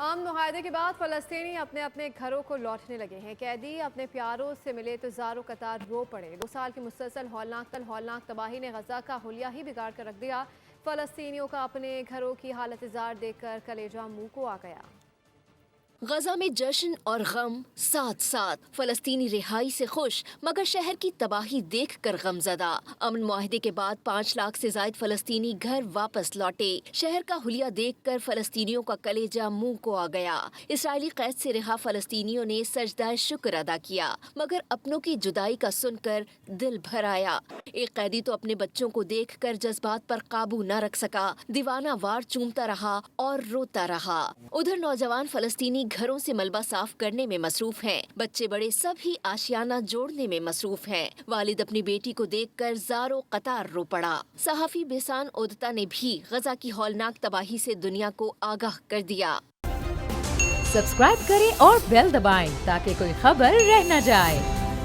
امن معاہدے کے بعد فلسطینی اپنے اپنے گھروں کو لوٹنے لگے ہیں۔ قیدی اپنے پیاروں سے ملے تو زاروں قطار رو پڑے۔ 2 سال کی مسلسل ہولناک تباہی نے غزہ کا حلیہ ہی بگاڑ کر رکھ دیا۔ فلسطینیوں کا اپنے گھروں کی حالت زار دیکھ کر کلیجہ منہ کو آ گیا۔ غزہ میں جشن اور غم ساتھ ساتھ، فلسطینی رہائی سے خوش مگر شہر کی تباہی دیکھ کر غم زدہ۔ امن معاہدے کے بعد 5 لاکھ سے زائد فلسطینی گھر واپس لوٹے۔ شہر کا حلیہ دیکھ کر فلسطینیوں کا کلیجہ منہ کو آ گیا۔ اسرائیلی قید سے رہا فلسطینیوں نے سجدہ شکر ادا کیا مگر اپنوں کی جدائی کا سن کر دل بھر آیا۔ ایک قیدی تو اپنے بچوں کو دیکھ کر جذبات پر قابو نہ رکھ سکا، دیوانہ وار چومتا رہا اور روتا رہا۔ ادھر نوجوان فلسطینی گھروں سے ملبہ صاف کرنے میں مصروف ہیں، بچے بڑے سب ہی آشیانہ جوڑنے میں مصروف ہیں۔ والد اپنی بیٹی کو دیکھ کر زاروں قطار رو پڑا۔ صحافی بیسان اودتا نے بھی غزہ کی ہولناک تباہی سے دنیا کو آگاہ کر دیا۔ سبسکرائب کریں اور بیل دبائیں تاکہ کوئی خبر رہ نہ جائے۔